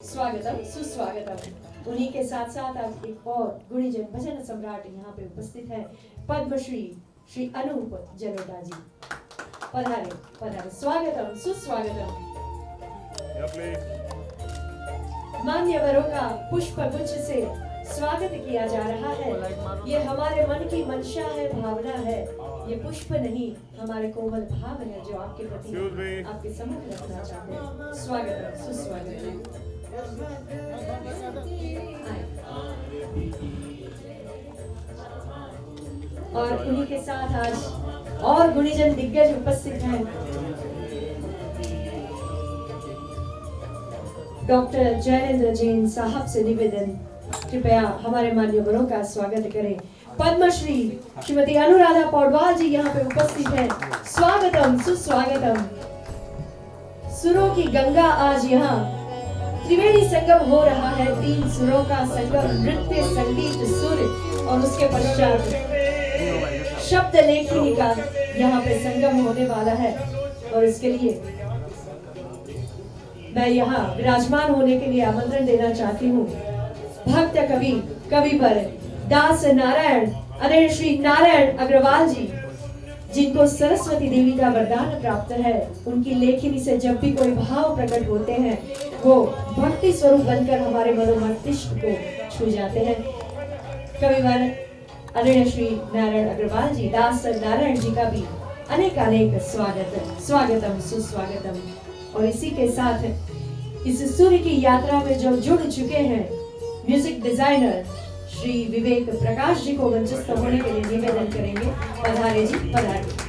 स्वागतम सुस्वागतम। उन्हीं के साथ साथ आज एक और गुणीजन भजन सम्राट यहाँ पे उपस्थित है, पद्मश्री श्री अनूप जलोटा जी। पधारे पधारे, स्वागतम सुस्वागतम। मान्यवरों का पुष्प गुच्छ से स्वागत किया जा रहा है। ये हमारे मन की मंशा है, भावना है। ये पुष्प नहीं, हमारे कोमल भाव है जो आपके प्रति आपके सम्मुख रखना चाहते हैं। स्वागतम सुस्वागतम। और उन्हीं के साथ आज और गुणीजन दिग्गज उपस्थित हैं। डॉक्टर जयेंद्र जैन साहब से निवेदन, कृपया हमारे मान्यवरों का स्वागत करें। पद्मश्री श्रीमती अनुराधा पौडवाल जी यहाँ पे उपस्थित हैं। स्वागतम सुस्वागतम। सुरों की गंगा आज यहाँ त्रिवेणी संगम हो रहा है। 3 सुरों का संगम, नृत्य संगीत सुर और उसके पश्चात शब्द लेखनी का यहाँ पे संगम होने वाला है। और इसके लिए मैं यहाँ विराजमान होने के लिए आमंत्रण देना चाहती हूँ भक्त कवि कविवर दास नारायण आदरणीय श्री नारायण अग्रवाल जी, जिनको सरस्वती देवी का वरदान प्राप्त है। उनकी लेखनी से जब भी कोई भाव प्रकट होते हैं वो भक्ति स्वरूप बनकर हमारे मनोमस्तिष्क को छू जाते हैं। कविवर आदरणीय श्री नारायण अग्रवाल जी, दास नारायण जी का भी अनेक अनेक स्वागतम सुस्वागतम। और इसी के साथ इस सूर्य की यात्रा में जो जुड़ चुके हैं म्यूजिक डिजाइनर श्री विवेक प्रकाश जी को मंचस्थ होने के लिए निवेदन करेंगे। पधारे जी पधारे।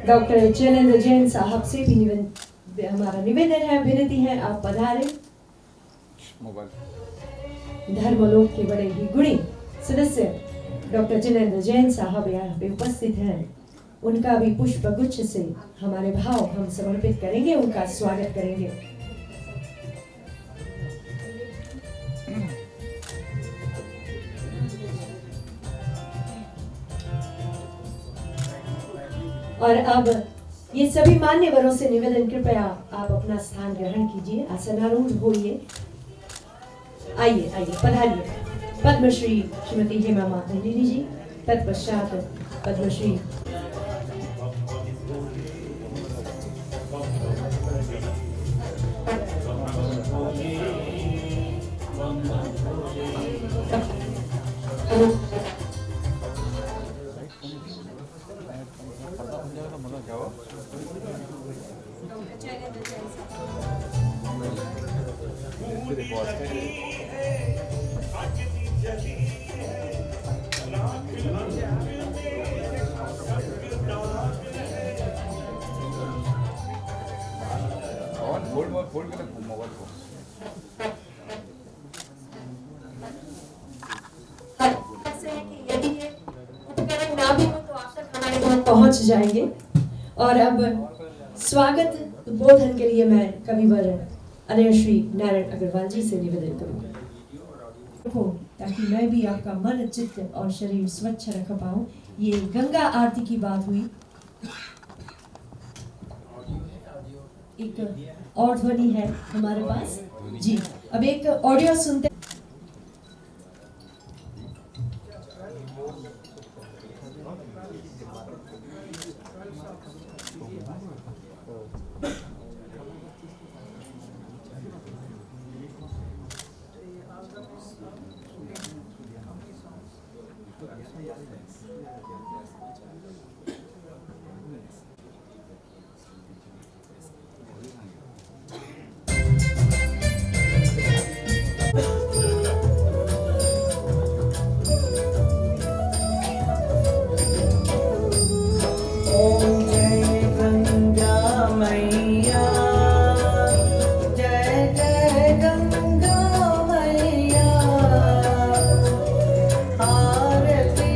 डॉक्टर जयेंद्र जैन साहब से भी हमारा निवेदन है, विनती है, आप पधारे। धर्मलोक के बड़े ही गुणी सदस्य डॉक्टर जयेंद्र जैन साहब यहाँ पे उपस्थित हैं। उनका भी पुष्प गुच्छ से हमारे भाव हम समर्पित करेंगे, उनका स्वागत करेंगे। और अब ये सभी मान्यवरों से निवेदन, कृपया आप अपना स्थान ग्रहण कीजिए, आसनारूढ़ होइए। आइए आइए पधारिए। पद्मश्री श्रीमती हेमा मालिनी जी, तत्पश्चात पद्मश्री फोल्ड कर मोबाइल को। यदि ये उपकरण ना भी हो तो आप तक हमारे पास पहुंच जाएंगे। और अब स्वागत उद्बोधन के लिए मैं कविवर आदरणीय श्री नारायण अग्रवाल जी से निवेदन करूंगा, ताकि मैं भी आपका मन चित्त और शरीर स्वच्छ रख पाऊं। ये गंगा आरती की बात हुई। एक और ध्वनि है हमारे पास जी। अब एक ऑडियो सुनते। गंगा मैया आरती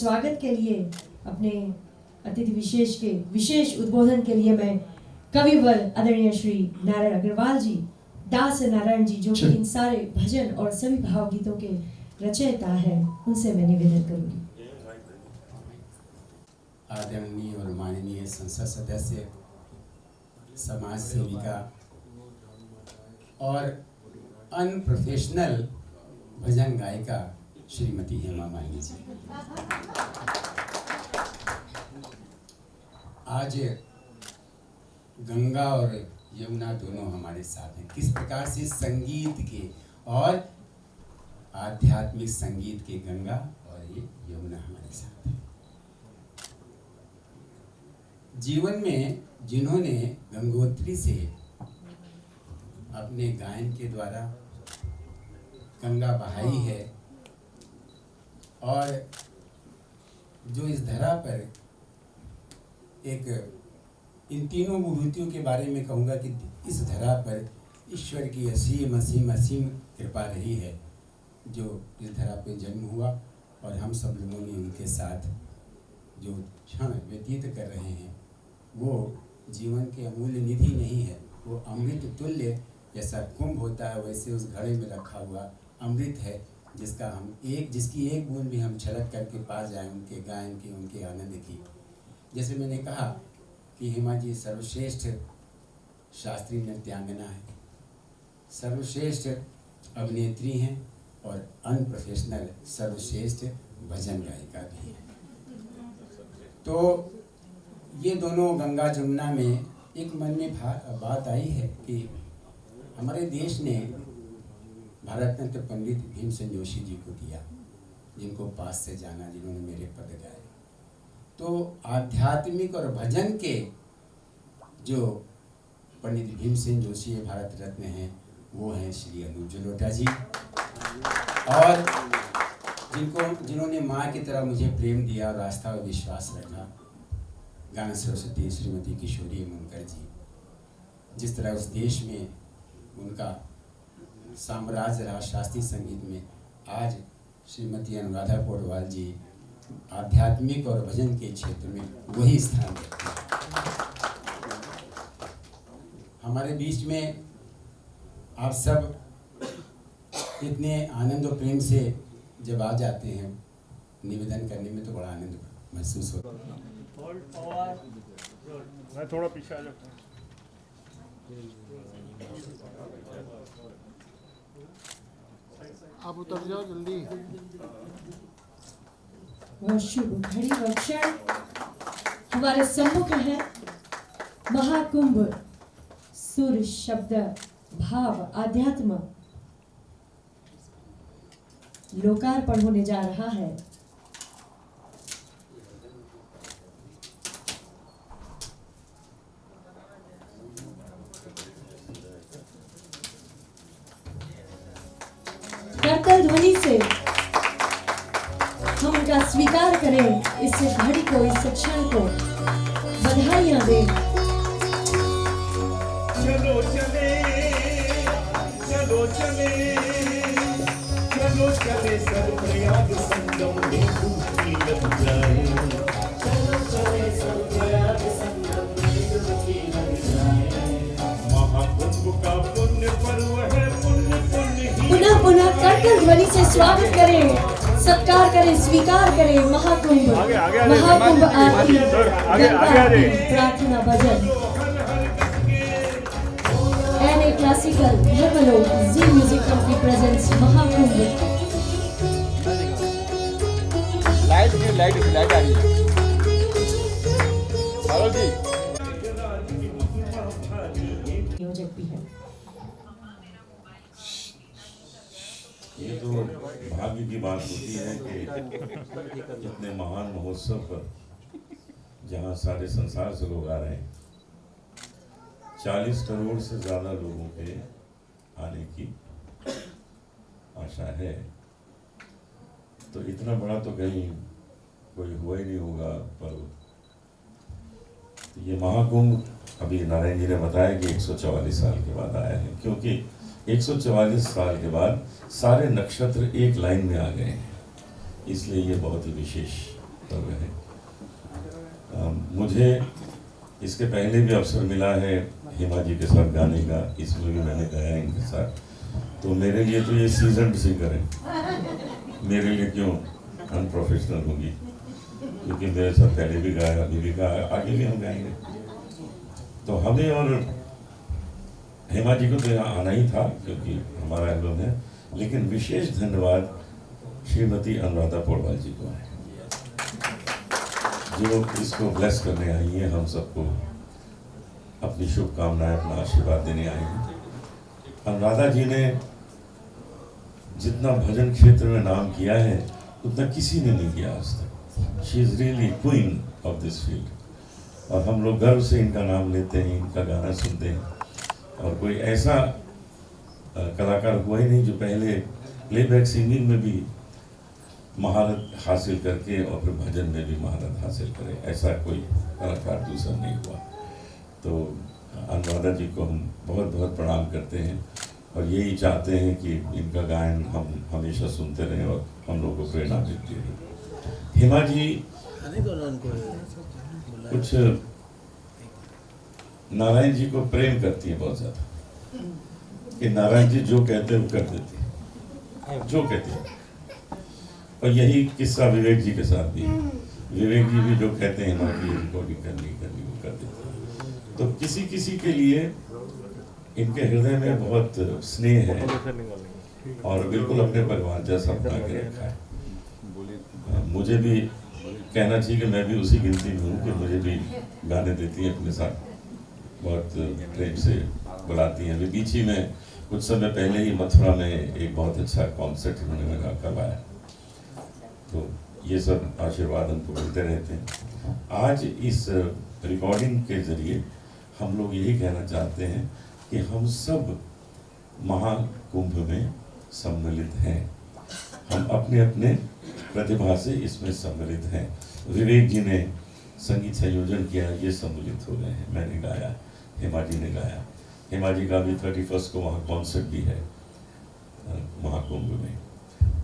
स्वागत के लिए अपने अतिथि विशेष के विशेष उद्बोधन के लिए मैं कविवर आदरणीय श्री नारायण अग्रवाल जी, दास नारायण जी, जो कि इन सारे भजन और सभी भावगीतों के रचयिता हैं, उनसे मैं निवेदन करूंगी। आदरणीय और माननीय संसद सदस्य, समाज सेविका और अनप्रोफेशनल भजन गायिका श्रीमती हेमा मालिनी जी, आज गंगा और यमुना दोनों हमारे साथ हैं। किस प्रकार से संगीत के और आध्यात्मिक संगीत के गंगा और ये यमुना हमारे साथ है। जीवन में जिन्होंने गंगोत्री से अपने गायन के द्वारा गंगा बहाई है और जो इस धरा पर एक इन तीनों विभूतियों के बारे में कहूँगा कि इस धरा पर ईश्वर की असीम असीम असीम कृपा रही है, जो इस धरा पर जन्म हुआ और हम सब लोगों ने उनके साथ जो क्षण व्यतीत कर रहे हैं वो जीवन के अमूल्य निधि नहीं है, वो अमृत तुल्य जैसा कुंभ होता है वैसे उस घड़े में रखा हुआ अमृत है, जिसकी एक बूंद भी हम छलक करके पा जाएं उनके गायन की, उनके आनंद की। जैसे मैंने कहा कि हेमा जी सर्वश्रेष्ठ शास्त्रीय नृत्यांगना है, सर्वश्रेष्ठ अभिनेत्री हैं और अनप्रोफेशनल सर्वश्रेष्ठ भजन गायिका भी है। तो ये दोनों गंगा जमुना में एक मन में बात आई है कि हमारे देश ने भारत रत्न पंडित भीमसेन जोशी जी को दिया, जिनको पास से जाना, जिन्होंने मेरे पद गाए। तो आध्यात्मिक और भजन के जो पंडित भीमसेन जोशी भारत रत्न हैं वो हैं श्री अनुज जलोटा जी, और जिन्होंने माँ की तरह मुझे प्रेम दिया और आस्था और विश्वास रखा, गाना सरस्वती श्रीमती किशोरी मुनकर जी। जिस तरह उस देश में उनका साम्राज्य रहा शास्त्रीय संगीत में, आज श्रीमती अनुराधा पौडवाल जी आध्यात्मिक और भजन के क्षेत्र में वही स्थान रखते हैं। हमारे बीच में आप सब इतने आनंद और प्रेम से जब आ जाते हैं, निवेदन करने में तो बड़ा आनंद महसूस होता है। मैं थोड़ा पीछे आ जाता हूँ। आप उतर जाओ जल्दी। वह शुभ घड़ी व क्षण हमारे सम्मुख है। महाकुंभ सुर शब्द भाव आध्यात्म लोकार्पण होने जा रहा है। करतल ध्वनि से हम उनका स्वीकार करें, इस घड़ी को, इस क्षण को बधाइयां दें। चलो चले, चलो चले, चलो चले सब प्रयाग संगम में डुबकी लग जाए। चलो चले सब प्रयाग संगम में डुबकी लग जाए। महाकुंभ का पुण्य पर्व है, पुण्य पुण्य ही। पुनः पुनः करतल ध्वनि से स्वागत करें, सत्कार करें, स्वीकार करें। महाकुंभ, महाकुंभ आरती, गंगा आरती, प्रार्थना भजन, NA classical Dharmlok G music company presents Mahakumbh. Light आ रही है। हेलो जी, नियोजक भी है। ये तो भाग्य की बात होती है कि इतने महान महोत्सव पर जहाँ सारे संसार से लोग आ रहे हैं, 40 करोड़ से ज़्यादा लोगों के आने की आशा है। तो इतना बड़ा तो कहीं कोई हुआ ही नहीं होगा पर्व। तो ये महाकुंभ अभी नारायण जी ने बताया कि 144 साल के बाद आया है, क्योंकि 144 साल के बाद सारे नक्षत्र एक लाइन में आ गए हैं, इसलिए ये बहुत ही विशेष पर्व है। मुझे इसके पहले भी अवसर मिला है हेमा जी के साथ गाने का, इसमें भी मैंने गाया इनके साथ। तो मेरे लिए तो ये सीजन्ड सिंगर है, मेरे लिए क्यों अनप्रोफेशनल होगी, क्योंकि मेरे साथ पहले भी गाया, अभी भी गाया, आगे भी हम गाएंगे। तो हमें और हेमा जी को तो यहाँ आना ही था क्योंकि हमारा एल्बम है, लेकिन विशेष धन्यवाद श्रीमती अनुराधा पौडवाल जी को है, जो इसको ब्लेस करने आई है, हम सबको अपनी शुभकामनाएं, अपना आशीर्वाद देने आई हैं। अनुराधा जी ने जितना भजन क्षेत्र में नाम किया है उतना किसी ने नहीं किया आज तक। She is really queen of this field, और हम लोग गर्व से इनका नाम लेते हैं, इनका गाना सुनते हैं। और कोई ऐसा कलाकार हुआ ही नहीं जो पहले प्लेबैक सिंगिंग में भी महारत हासिल करके और फिर भजन में भी महारत हासिल करे, ऐसा कोई कलाकार दूसरा नहीं हुआ। तो अनुराधा जी को हम बहुत बहुत प्रणाम करते हैं और यही चाहते हैं कि इनका गायन हम हमेशा सुनते रहें और हम लोगों को प्रेरणा देती रहे। हेमा जी कुछ नारायण जी को प्रेम करती है बहुत ज़्यादा, कि नारायण जी जो कहते हैं वो कर देती है, जो कहते हैं। और यही किस्सा विवेक जी के साथ भी है। विवेक जी भी जो कहते हैं हेमा जी रिकॉर्डिंग करनी वो कर देते हैं। तो किसी किसी के लिए इनके हृदय में बहुत स्नेह है और बिल्कुल अपने परिवार जैसा बना के रखा है। मुझे भी कहना चाहिए कि मैं भी उसी गिनती में हूँ कि मुझे भी गाने देती हैं अपने साथ, बहुत प्रेम से बुलाती हैं। अभी बीच ही में कुछ समय पहले ही मथुरा में एक बहुत अच्छा कॉन्सर्ट इन्होंने मेरा करवाया। तो ये सब आशीर्वाद हमको मिलते रहते हैं। आज इस रिकॉर्डिंग के ज़रिए हम लोग यही कहना चाहते हैं कि हम सब महाकुंभ में सम्मिलित हैं, हम अपने अपने प्रतिभा से इसमें सम्मिलित हैं। विवेक जी ने संगीत संयोजन किया, ये सम्मिलित हो गए हैं। मैंने गाया, हेमा जी ने गाया। हेमा जी का भी 31 को वहाँ कॉन्सर्ट भी है महाकुंभ में।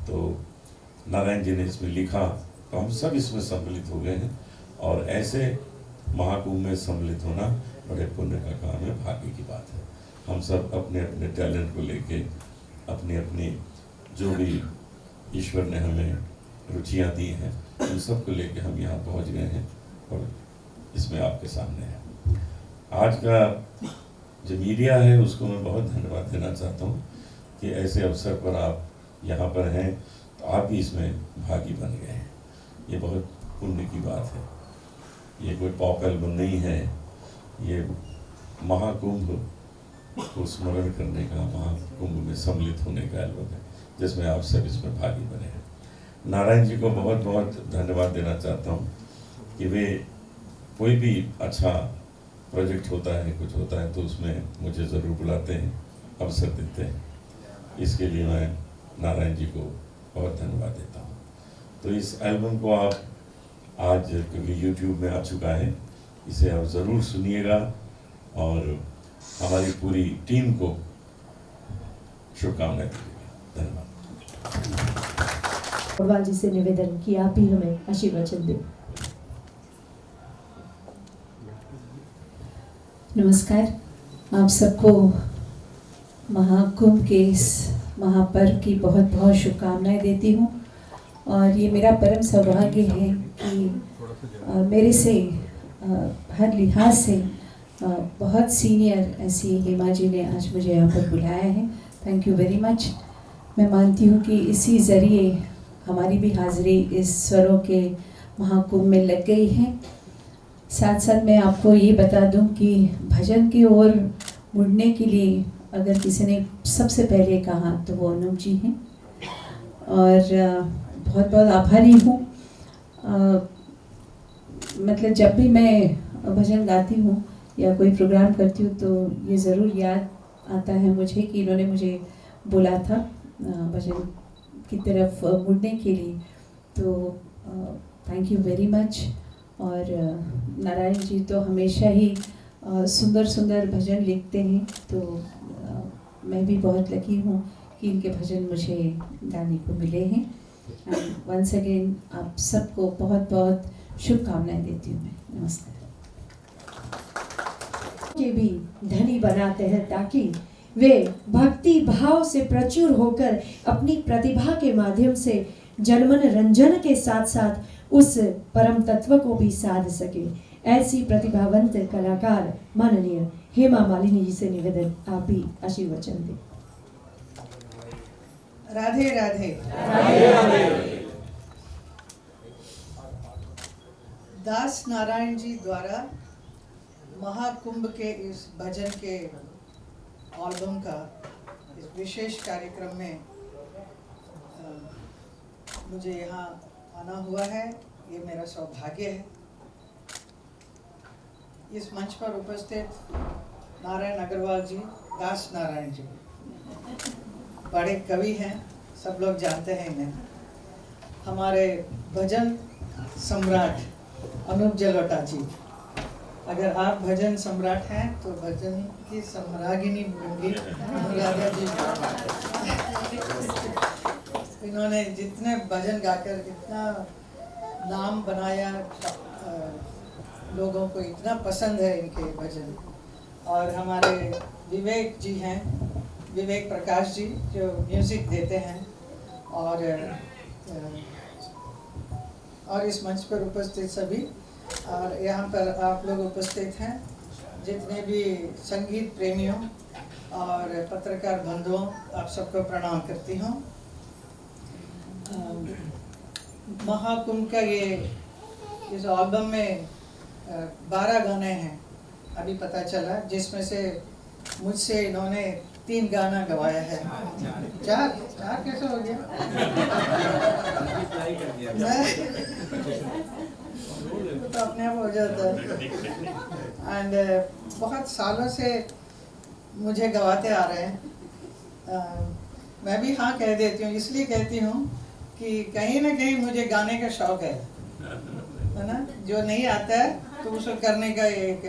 तो नारायण जी ने इसमें लिखा, तो हम सब इसमें सम्मिलित हो गए हैं। और ऐसे महाकुंभ में सम्मिलित होना बड़े पुण्य का काम है, भाग्य की बात है। हम सब अपने अपने टैलेंट को लेके, अपनी अपनी जो भी ईश्वर ने हमें रुचियाँ दी हैं, उन सब को लेके हम यहाँ पहुँच गए हैं और इसमें आपके सामने है। आज का जो मीडिया है उसको मैं बहुत धन्यवाद देना चाहता हूँ कि ऐसे अवसर पर आप यहाँ पर हैं, तो आप भी इसमें भागी बन गए हैं। ये बहुत पुण्य की बात है। ये कोई पॉप एल्बम नहीं है, ये महाकुंभ को स्मरण करने का, महाकुंभ में सम्मिलित होने का एल्बम है, जिसमें आप सब इसमें भागी बने हैं। नारायण जी को बहुत बहुत धन्यवाद देना चाहता हूँ कि वे कोई भी अच्छा प्रोजेक्ट होता है, कुछ होता है, तो उसमें मुझे ज़रूर बुलाते हैं, अवसर देते हैं। इसके लिए मैं नारायण जी को बहुत धन्यवाद देता हूँ। तो इस एल्बम को आप आज क्योंकि YouTube में आ चुका है, इसे आप ज़रूर सुनिएगा और हमारी पूरी टीम को शुभकामनाएं दीजिएगा। धन्यवाद। पौडवाल जी से निवेदन कि आप भी हमें आशीर्वचन दें। नमस्कार, आप सबको महाकुंभ के इस महापर्व की बहुत बहुत शुभकामनाएं देती हूँ। और ये मेरा परम सौभाग्य है कि मेरे से हर लिहाज से बहुत सीनियर ऐसी हेमा जी ने आज मुझे यहाँ पर बुलाया है। Thank you very much. मैं मानती हूँ कि इसी ज़रिए हमारी भी हाज़िरी इस स्वरों के महाकुंभ में लग गई है। साथ साथ मैं आपको ये बता दूं कि भजन की ओर मुड़ने के लिए अगर किसी ने सबसे पहले कहा तो वो अनूप जी हैं और बहुत बहुत आभारी हूँ। मतलब जब भी मैं भजन गाती हूँ या कोई प्रोग्राम करती हूँ तो ये ज़रूर याद आता है मुझे कि इन्होंने मुझे बोला था भजन की तरफ मुड़ने के लिए। तो थैंक यू वेरी मच। और नारायण जी तो हमेशा ही सुंदर सुंदर भजन लिखते हैं, तो मैं भी बहुत लकी हूँ कि इनके भजन मुझे गाने को मिले हैं। एंड वंस अगेन आप सबको बहुत बहुत शुभकामनाएं देती हूँ मैं। नमस्कार। के भी धनी बनाते हैं ताकि वे भक्ति भाव से प्रचुर होकर अपनी प्रतिभा के माध्यम से जनमन रंजन के साथ साथ उस परम तत्व को भी साध सके। ऐसी प्रतिभावंत कलाकार माननीय हेमा मालिनी जी से निवेदन, आप भी आशीर्वचन दें। राधे राधे। दास नारायण जी द्वारा महाकुंभ के इस भजन के एल्बम का इस विशेष कार्यक्रम में मुझे यहाँ आना हुआ है। ये मेरा सौभाग्य है। इस मंच पर उपस्थित नारायण अग्रवाल जी, दास नारायण जी बड़े कवि हैं, सब लोग जानते हैं इन्हें। हमारे भजन सम्राट अनूप जलोटा जी, अगर आप भजन सम्राट हैं तो भजन की सम्रागिनी होंगी अनुराधा जी। इन्होंने जितने भजन गाकर इतना नाम बनाया, लोगों को इतना पसंद है इनके भजन। और हमारे विवेक जी हैं, विवेक प्रकाश जी, जो म्यूज़िक देते हैं। और इस मंच पर उपस्थित सभी, और यहाँ पर आप लोग उपस्थित हैं जितने भी संगीत प्रेमियों और पत्रकार बंधुओं, आप सबको प्रणाम करती हूँ। महाकुंभ का ये इस एल्बम में 12 गाने हैं अभी पता चला, जिसमें से मुझसे इन्होंने 3 गाना गवाया है। चार कैसे हो गया? तो अपने आप हो जाता है। एंड बहुत सालों से मुझे गवाते आ रहे हैं। मैं भी हाँ कह देती हूँ, इसलिए कहती हूँ कि कहीं ना कहीं मुझे गाने का शौक है ना। जो नहीं आता है तो उसको करने का एक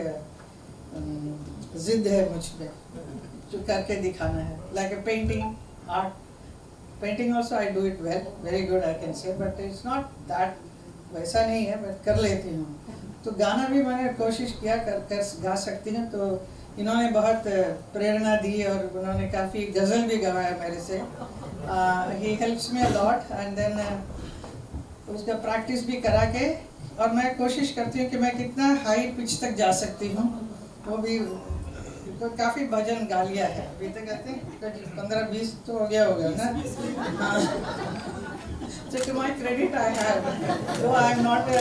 जिद है मुझ में, जो करके दिखाना है। Like a painting, art, painting also I do it well, very good I can say, but it's not that, वैसा नहीं है, बट कर लेती हूँ। तो गाना भी मैंने कोशिश किया कर गा सकती हूँ। तो इन्होंने बहुत प्रेरणा दी और उन्होंने काफ़ी गज़ल भी गवाया मेरे से। He helps me a lot. And then उसका प्रैक्टिस भी करा के, और मैं कोशिश करती हूँ कि मैं कितना हाई पिच तक जा सकती हूँ, वो भी। तो काफ़ी भजन गा लिया है अभी तक, कहते हैं 15-20 तो हो गया होगा ना। So to my credit, I have, though I am not a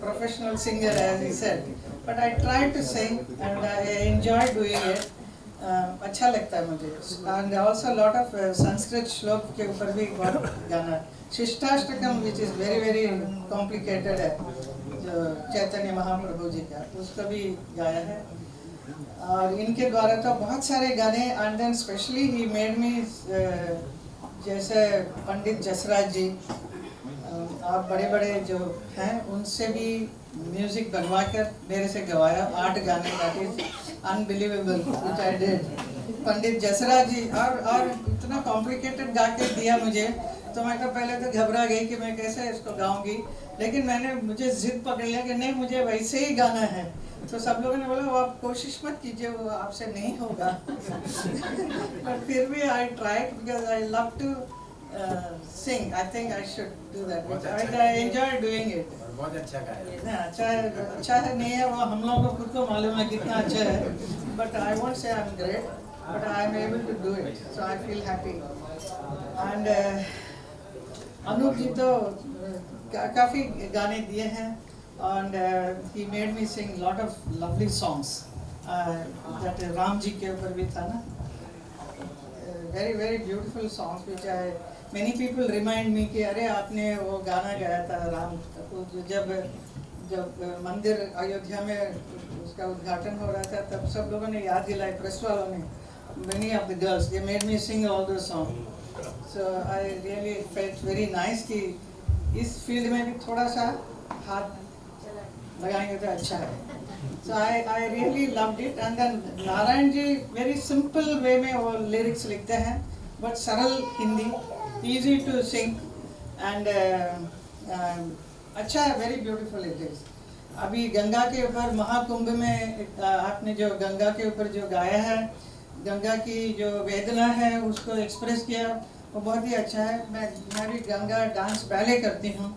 professional singer as he said, but I try to sing and I enjoy doing it. अच्छा लगता है मुझे। And also lot of Sanskrit श्लोक के ऊपर भी बहुत गाना, शिष्टाष्टकम which is very very complicated है, जो चैतन्य महाप्रभु जी का, उसका भी गाया है। और इनके द्वारा तो बहुत सारे गाने। And then specially he made me, जैसे पंडित जसराज जी, आप बड़े बड़े जो हैं उनसे भी म्यूज़िक बनवा कर मेरे से गवाया 8 गाने। That is unbelievable which I did. Pandit Jasraj ji, और इतना कॉम्प्लिकेटेड गा के दिया मुझे, तो मैं तो पहले तो घबरा गई कि मैं कैसे इसको गाऊंगी, लेकिन मुझे जिद पकड़ लिया कि नहीं, मुझे वैसे ही गाना है। तो सब लोगों ने बोला वो आप कोशिश मत कीजिए, वो आपसे नहीं होगा। बट फिर भी I tried because I love to sing. I think I should do that. I enjoy doing it. बहुत अच्छा गाया। अच्छा है नहीं है, वो हम लोगों को खुद को मालूम है कितना अच्छा है। But I won't say I am great, but I am able to do it, so I feel happy. And Anup ji तो काफ़ी गाने दिए हैं। And he made me sing lot of lovely songs. That Ram ji के ऊपर भी था ना, very very beautiful songs which many people remind me कि अरे आपने वो गाना गाया था राम, जब मंदिर अयोध्या में उसका उद्घाटन हो रहा था, तब सब लोगों ने याद दिलाई, प्रेस वालों ने, many of the girls, they made me sing all those songs. So I really felt very nice कि इस फील्ड में भी थोड़ा सा हाथ लगाएंगे तो अच्छा है. So I really loved it. And then Narayan ji very simple way में वो lyrics लिखते हैं, but सरल Hindi, easy to sing and अच्छा है, very beautiful it is. अभी गंगा के ऊपर महाकुंभ में आपने जो गंगा के ऊपर जो गाया है, गंगा की जो वेदना है उसको एक्सप्रेस किया, वो बहुत ही अच्छा है. मैं भी गंगा डांस बैले करती हूँ,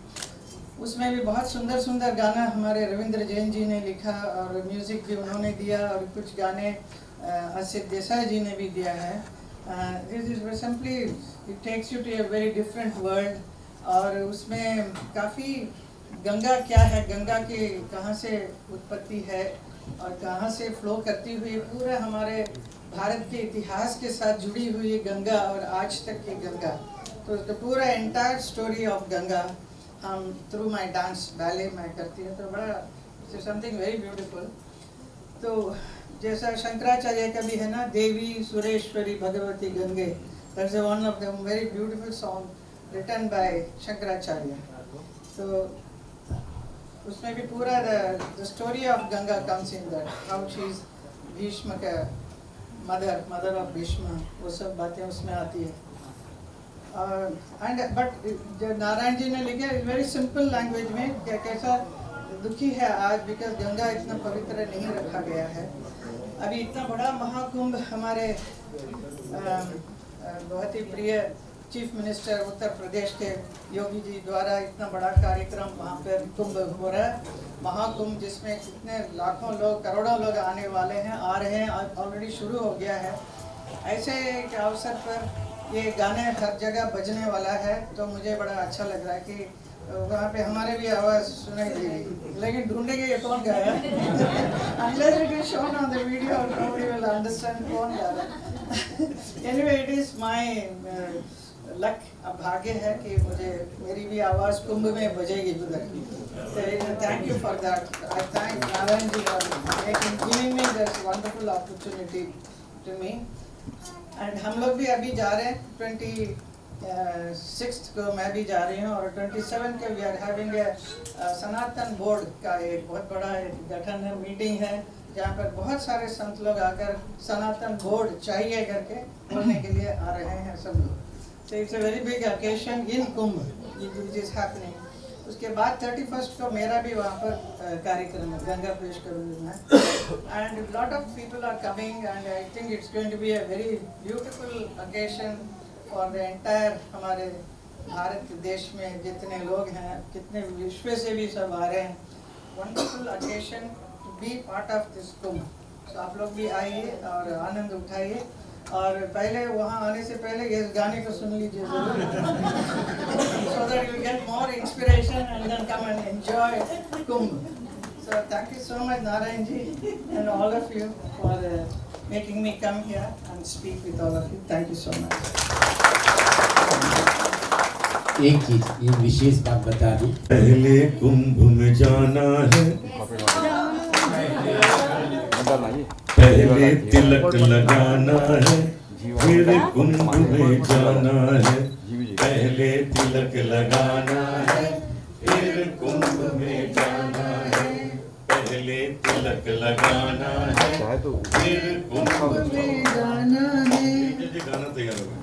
उसमें भी बहुत सुंदर सुंदर गाना हमारे रविंद्र जैन जी ने लिखा और म्यूज़िक भी उन्होंने दिया, और कुछ गाने असित देसाई जी ने भी दिया है. This is simply it takes you to a very different world. और उसमें काफ़ी गंगा क्या है, गंगा की कहाँ से उत्पत्ति है और कहाँ से फ्लो करती हुई पूरा हमारे भारत के इतिहास के साथ जुड़ी हुई गंगा और आज तक की गंगा, तो पूरा एंटायर स्टोरी ऑफ गंगा हम थ्रू माय डांस बैले मैं करती हूँ, तो बड़ा समथिंग वेरी ब्यूटीफुल. तो जैसा शंकराचार्य का भी है ना, देवी सुरेश्वरी भगवती गंगे, that's one of the very beautiful song written by Shankaracharya. तो उसमें भी पूरा the story of Ganga comes in that, how she is Bhishma का मदर ऑफ भीष्म, वो सब बातें उसमें आती है. एंड बट जो नारायण जी ने लिखे वेरी सिंपल लैंग्वेज में, कैसा दुखी है आज बिकॉज गंगा इतना पवित्र नहीं रखा गया है. अभी इतना बड़ा महाकुंभ हमारे बहुत ही प्रिय चीफ मिनिस्टर उत्तर प्रदेश के योगी जी द्वारा इतना बड़ा कार्यक्रम वहाँ पर कुंभ हो रहा है, महाकुंभ, जिसमें कितने लाखों लोग करोड़ों लोग आने वाले हैं, आ रहे हैं, ऑलरेडी शुरू हो गया है. ऐसे एक अवसर पर ये गाने हर जगह बजने वाला है, तो मुझे बड़ा अच्छा लग रहा है कि वहाँ पे हमारे भी आवाज़ सुनाई देगी, लेकिन ढूंढेंगे ये कौन गाया. Unless it is shown on the video, nobody will understand कौन गा रहा है. Anyway, it is my luck, अब भाग्य है कि मुझे मेरी भी आवाज़ कुंभ में बजेगी उधर. Thank you for that. I thank Narayan ji for giving me this wonderful opportunity to me. And हम लोग भी अभी जा रहे हैं 26 को, मैं भी जा रही हूँ, और 27 के we are having a Sanatan board का एक बहुत बड़ा एक गठन है, मीटिंग है, जहाँ पर बहुत सारे संत लोग आकर सनातन बोर्ड चाहिए करके बोलने के लिए आ रहे हैं सब लोग. So it's a very big occasion in Kumbh which is happening. उसके बाद 31st को मेरा भी वहाँ पर कार्यक्रम है, गंगा पेश करूँगी मैं. And lot of people are coming and I think it's going to be a very beautiful occasion for the entire हमारे भारत देश में जितने लोग हैं, कितने विश्व से भी सब आ रहे हैं. Wonderful occasion to be part of this Kumbh. So आप लोग भी आइए और आनंद उठाइए. और पहले वहाँ आने से पहले इस गाने को सुन लीजिए so that you will get more inspiration and then come and enjoy Kumbh. So thank you so much Narayan ji and all of you for making me come here and speak with all of you. Thank you so much. एक चीज, ये विशेष बात बता दूं, पहले कुंभ में जाना है, पहले तिलक लगाना है, फिर कुंभ में जाना है. पहले तिलक लगाना है, फिर कुंभ में जाना है. पहले तिलक लगाना है, फिर कुंभ में जाना है. गाना तैयार हो गया.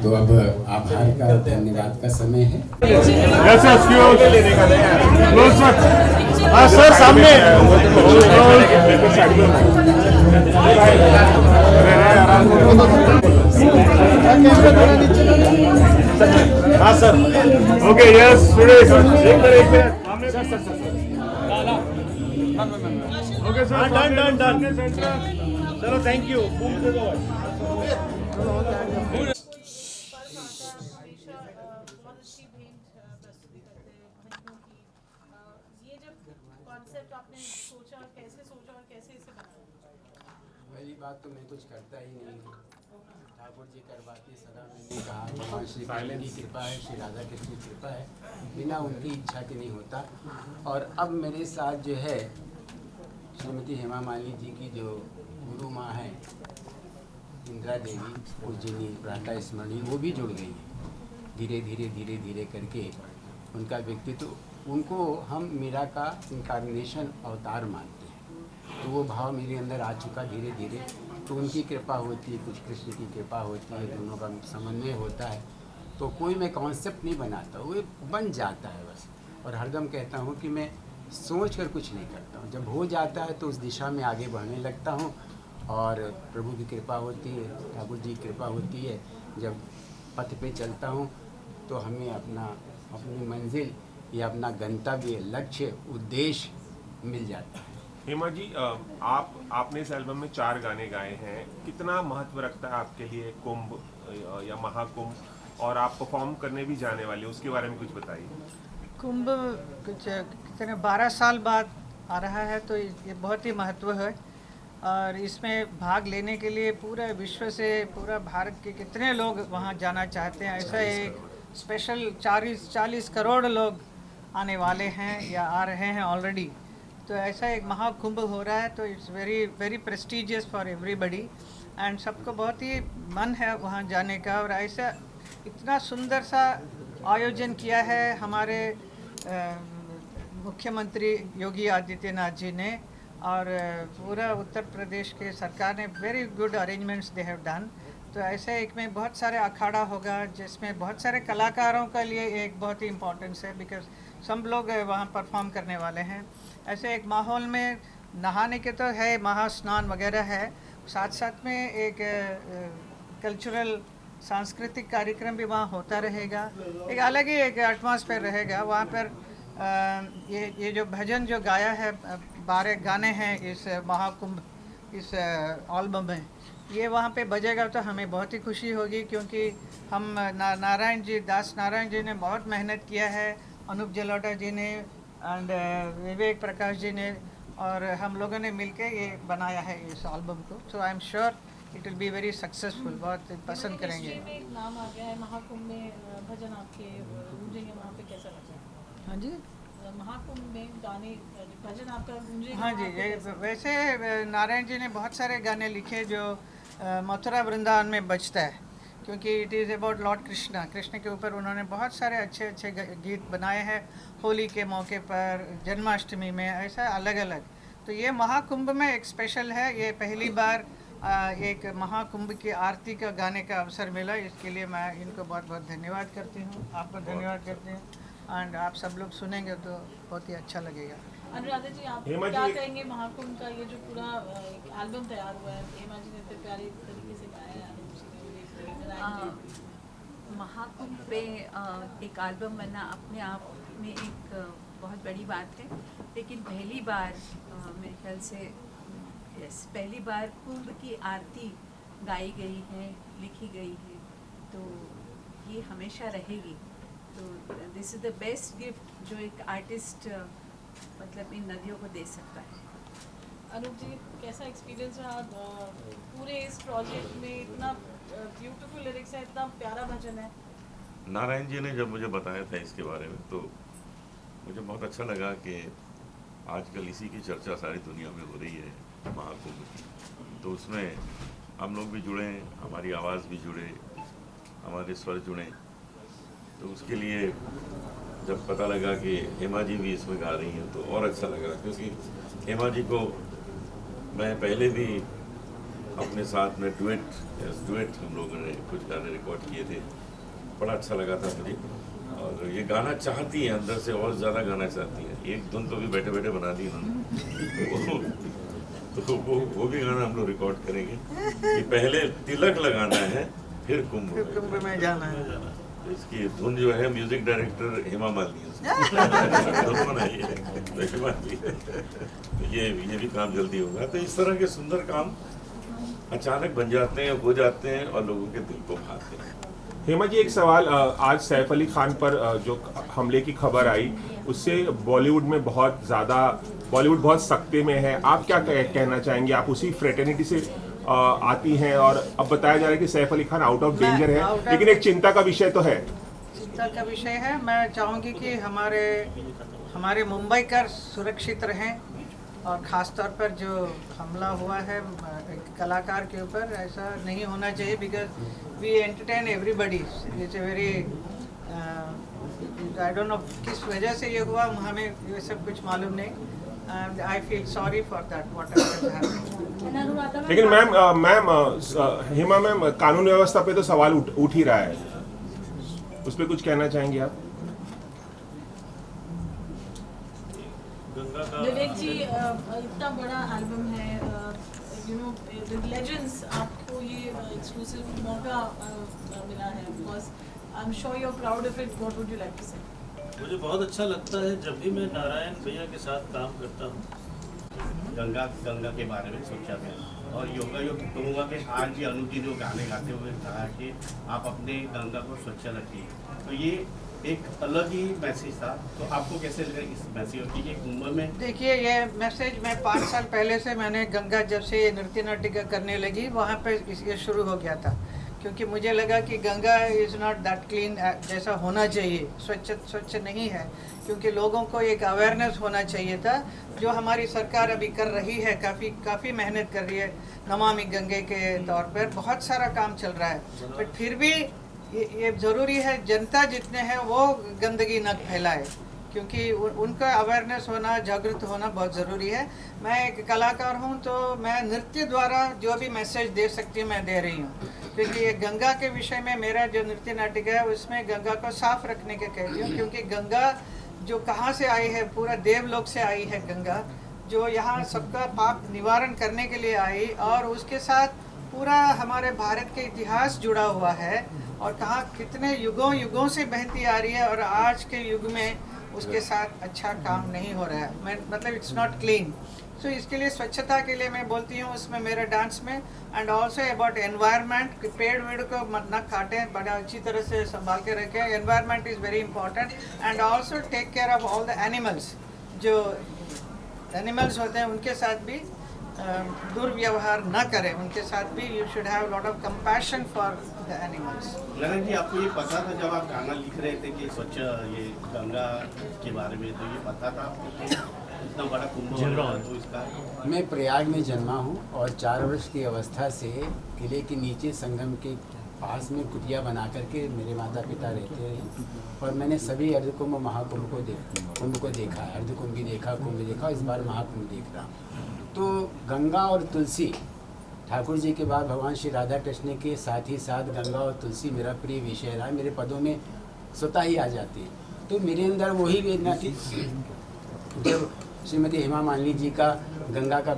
तो अब आभार का धन्यवाद का समय है. सर सामने हाँ सर. ओके यस सुरेश एक minute sir okay sir done. चलो थैंक यू. कॉन्सेप्ट आपने सोचा और कैसे इसे बनाया? पहली बात तो मैं कुछ करता ही नहीं हूँ, ठाकुर जी करवाते सदा। मैंने कहा भगवान श्री कृष्ण की कृपा है, श्री राधा कृष्ण की कृपा है, बिना उनकी इच्छा के नहीं होता। और अब मेरे साथ जो है श्रीमती हेमा मालिनी जी की जो गुरु माँ है इंदिरा देवी पूजनी प्रातः स्मरणी, वो भी जुड़ गई है धीरे धीरे करके। उनका व्यक्तित्व, उनको हम मीरा का इनकारनेशन अवतार मानते हैं, तो वो भाव मेरे अंदर आ चुका धीरे धीरे। तो उनकी कृपा होती है, कुछ कृष्ण की कृपा होती है, दोनों का समन्वय होता है। तो कोई मैं कॉन्सेप्ट नहीं बनाता, वो बन जाता है बस। और हरदम कहता हूँ कि मैं सोच कर कुछ नहीं करता हूँ, जब हो जाता है तो उस दिशा में आगे बढ़ने लगता हूँ। और प्रभु की कृपा होती है, ठाकुर जी की कृपा होती है। जब पथ पे चलता हूँ तो हमें अपनी मंजिल या अपना गंतव्य, लक्ष्य, उद्देश्य मिल जाता है। हेमा जी, आपने इस एल्बम में 4 गाने गाए हैं, कितना महत्व रखता है आपके लिए कुंभ या महाकुंभ, और आप परफॉर्म करने भी जाने वाले, उसके बारे में कुछ बताइए। कुंभ कुछ कितने 12 साल बाद आ रहा है, तो ये बहुत ही महत्व है। और इसमें भाग लेने के लिए पूरे विश्व से, पूरा भारत के कितने लोग वहाँ जाना चाहते हैं। ऐसा एक स्पेशल 40 करोड़ लोग आने वाले हैं या आ रहे हैं ऑलरेडी। तो ऐसा एक महाकुंभ हो रहा है, तो it's very prestigious for everybody, and सबको बहुत ही मन है वहाँ जाने का। और ऐसा इतना सुंदर सा आयोजन किया है हमारे मुख्यमंत्री योगी आदित्यनाथ जी ने, और पूरा उत्तर प्रदेश के सरकार ने very good arrangements they have done. तो ऐसे एक में बहुत सारे अखाड़ा होगा, जिसमें बहुत सारे कलाकारों के लिए एक बहुत ही इम्पोर्टेंस है, बिकॉज सब लोग वहाँ परफॉर्म करने वाले हैं। ऐसे एक माहौल में नहाने के तो है, महास्नान वगैरह है, साथ साथ में एक कल्चरल सांस्कृतिक कार्यक्रम भी वहाँ होता रहेगा। एक अलग ही एक एटमॉस्फेयर रहेगा वहाँ पर। ये जो भजन जो गाया है, 12 गाने हैं इस महाकुंभ, इस एल्बम में, ये वहाँ पे बजेगा तो हमें बहुत ही खुशी होगी, क्योंकि हम नारायण जी, दास नारायण जी ने बहुत मेहनत किया है, अनूप जलोटा जी ने एंड विवेक प्रकाश जी ने, और हम लोगों ने मिलके ये बनाया है इस एल्बम को। So I am sure it will be very successful, बहुत पसंद करेंगे। हिस्ट्री में एक नाम आ गया है महाकुंभ में, भजन आपके गूंजेंगे वहाँ पे, कैसा लगा? हाँ जी, महाकुंभ में गाने, भजन आपका गूंजेगा? हाँ जी, ये वैसे नारायण जी ने बहुत सारे गाने लिखे जो मथुरा वृंदावन में बजता है, क्योंकि it is about Lord Krishna के ऊपर उन्होंने बहुत सारे अच्छे गीत बनाए हैं, होली के मौके पर, जन्माष्टमी में, ऐसा अलग अलग। तो ये महाकुंभ में एक स्पेशल है, ये पहली बार एक महाकुंभ की आरती का गाने का अवसर मिला, इसके लिए मैं इनको बहुत बहुत धन्यवाद करती हूँ, आपको धन्यवाद करती हूँ। एंड आप सब लोग सुनेंगे तो बहुत ही अच्छा लगेगा। अनुराधा जी, आप क्या कहेंगे महाकुंभ का ये जो पूरा एल्बम तैयार हुआ है, हेमा जी ने इतने प्यारी तरीके से गाया है। महाकुंभ पे एक एल्बम बनना अपने आप में एक बहुत बड़ी बात है, लेकिन पहली बार मेरे ख्याल से पहली बार कुंभ की आरती गाई गई है, लिखी गई है, तो ये हमेशा रहेगी। तो this is the best gift जो एक आर्टिस्ट मतलब इन नदियों को दे सकता है। अनूप जी, कैसा एक्सपीरियंस रहा पूरे इस प्रोजेक्ट में? इतना ब्यूटीफुल लिरिक्स है, इतना प्यारा भजन है। नारायण जी ने जब मुझे बताया था इसके बारे में, तो मुझे बहुत अच्छा लगा कि आजकल इसी की चर्चा सारी दुनिया में हो रही है, महाकुंभ की। तो उसमें हम लोग भी जुड़े, हमारी आवाज़ भी जुड़े, हमारे स्वर जुड़े। तो उसके लिए जब पता लगा कि हेमा जी भी इसमें गा रही हैं तो और अच्छा लगा, क्योंकि हेमा जी को मैं पहले भी अपने साथ में डुएट हम लोगों ने कुछ गाने रिकॉर्ड किए थे, बड़ा अच्छा लगा था मुझे। और ये गाना चाहती हैं, अंदर से और ज़्यादा गाना चाहती हैं। एक धुन तो भी बैठे बैठे बना दी उन्होंने। तो वो भी गाना हम लोग रिकॉर्ड करेंगे कि पहले तिलक लगाना है, फिर कुंभ में जाना है। तो इसकी धुन जो है म्यूजिक डायरेक्टर हेमा मालिनी बनाई है। तो ये भी काम जल्दी होगा। तो इस तरह के सुंदर काम अचानक बन जाते हैं, हो जाते हैं और लोगों के दिल को भाते हैं। हेमा जी, एक सवाल, आज सैफ अली खान पर जो हमले की खबर आई, उससे बॉलीवुड बहुत सख्ते में है। आप क्या कहना चाहेंगे? आप उसी फ्रेटर्निटी से आती हैं, और अब बताया जा रहा है कि Saif Ali Khan out of danger है, out of- लेकिन एक चिंता का विषय तो है। चिंता का विषय है। मैं चाहूँगी कि हमारे मुंबई कर सुरक्षित रहें, और ख़ास तौर पर जो हमला हुआ है एक कलाकार के ऊपर, ऐसा नहीं होना चाहिए, because we entertain everybody. It's a very I don't know किस वजह से ये हुआ, हमें ये सब कुछ मालूम नहीं, and I feel sorry for that what has happened. लेकिन मैम हेमा मैम, कानून व्यवस्था पे तो सवाल उठ ही रहा है, उस पर कुछ कहना चाहेंगे आप? विवेक जी, इतना बड़ा एल्बम है, यू नो विद लेजेंड्स, आपको ये एक्सक्लूसिव मौका मिला है, because I am sure you are proud of it. What would you like to say? मुझे बहुत अच्छा लगता है जब भी मैं नारायण भैया के साथ काम करता हूँ। गंगा के बारे में सोचा गया, और योगा कहूँगा कि आज ये अनु जी जो गाने गाते हुए कहा कि आप अपने गंगा को स्वच्छ रखिए, तो ये एक अलग ही मैसेज था। तो आपको कैसे लगा इस मैसेज की कुंभ में? देखिए, ये मैसेज मैं 5 साल पहले से, मैंने गंगा जब से ये नृत्य नाटिका करने लगी वहाँ पे ये शुरू हो गया था, क्योंकि मुझे लगा कि Ganga is not that clean जैसा होना चाहिए, स्वच्छ नहीं है, क्योंकि लोगों को एक अवेयरनेस होना चाहिए था, जो हमारी सरकार अभी कर रही है, काफ़ी मेहनत कर रही है नमामि गंगे के तौर पर, बहुत सारा काम चल रहा है, बट फिर भी ये ज़रूरी है जनता जितने हैं वो गंदगी न फैलाए, क्योंकि उनका अवेयरनेस होना, जागरूक होना बहुत ज़रूरी है। मैं एक कलाकार हूँ, तो मैं नृत्य द्वारा जो भी मैसेज दे सकती हूँ मैं दे रही हूँ, क्योंकि ये गंगा के विषय में मेरा जो नृत्य नाटिका है उसमें गंगा को साफ रखने के कहती हूँ, क्योंकि गंगा जो कहाँ से आई है, पूरा देवलोक से आई है गंगा, जो यहाँ सबका पाप निवारण करने के लिए आई, और उसके साथ पूरा हमारे भारत के इतिहास जुड़ा हुआ है, और कहाँ कितने युगों से बहती आ रही है, और आज के युग में उसके साथ अच्छा काम नहीं हो रहा है, मतलब इट्स नॉट क्लीन। सो इसके लिए स्वच्छता के लिए मैं बोलती हूँ उसमें मेरे डांस में, एंड ऑल्सो अबाउट एनवायरनमेंट, पेड़ वेड़ को मत न काटें, बड़ा अच्छी तरह से संभाल के रखें, environment is very important, and also take care of all the animals, जो एनिमल्स होते हैं उनके साथ भी दुर्व्यवहार न करें, उनके साथ भी you should have lot of compassion for the animals. Lalan ji, आपको ये पता था जब आप गाना लिख रहे थे कि स्वच्छ ये गंगा के बारे में, तो ये पता था आपको कि इतना बड़ा कुंभ हो रहा है? तो इसका मैं प्रयाग में जन्मा हूँ, और 4 वर्ष की अवस्था से किले के नीचे संगम के पास में कुटिया बना करके मेरे माता पिता रहते हैं, और मैंने सभी अर्धकुंभ महाकुंभ को देखा, अर्धकुंभ भी देखा, कुंभ भी देखा, इस बार महाकुंभ देख रहा हूँ। तो गंगा और तुलसी, ठाकुर जी के बाद भगवान श्री राधा कृष्ण के साथ ही साथ गंगा और तुलसी मेरा प्रिय विषय रहा, मेरे पदों में स्वतः ही आ जाती है। तो मेरे अंदर वही वेदना थी जब श्रीमती हेमा मालिनी जी का गंगा का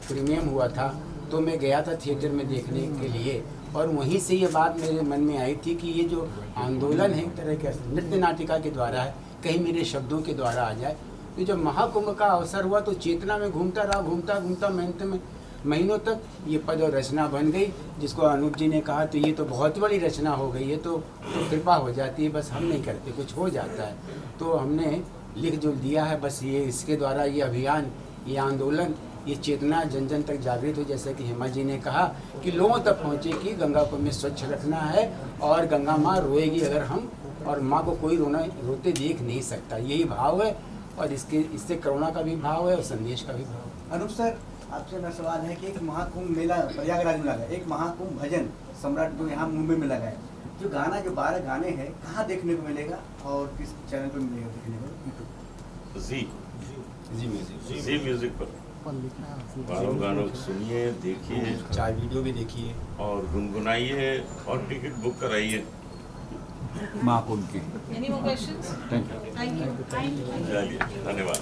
प्रीमियम हुआ था, तो मैं गया था थिएटर में देखने के लिए, और वहीं से ये बात मेरे मन में आई थी कि ये जो आंदोलन है एक तरह के नृत्य नाटिका के द्वारा है, कहीं मेरे शब्दों के द्वारा आ जाए। तो जब महाकुंभ का अवसर हुआ तो चेतना में घूमता रहा, घूमता महीनों तक ये पद और रचना बन गई, जिसको अनूप जी ने कहा तो ये तो बहुत बड़ी रचना हो गई है, तो कृपा हो जाती है, बस हम नहीं करते, कुछ हो जाता है। तो हमने लिख जो दिया है, बस ये इसके द्वारा ये अभियान, ये आंदोलन, ये चेतना जन जन तक जागृत हो, जैसे कि हेमा जी ने कहा कि लोगों तक पहुँचे कि गंगा को हमें स्वच्छ रखना है, और गंगा माँ रोएगी अगर हम, और माँ को कोई रोते देख नहीं सकता, यही भाव है, और इससे करुणा का भी भाव है और संदेश का भी भाव है। अनूप सर, आपसे मेरा सवाल है कि एक महाकुंभ मेला प्रयागराज में लगा है, एक महाकुंभ भजन सम्राट जो यहाँ मुंबई में लगा है, जो गाना जो 12 गाने हैं कहाँ देखने को मिलेगा और किस चैनल पर मिलेगा देखने को? जी म्यूजिक पर 12 गानों को सुनिए, देखिए, 4 वीडियो भी देखिए, और गुनगुनाइए, और टिकट बुक कराइए महाकुंभ की। Any more questions? Thank you. Thank you. चलिए, धन्यवाद।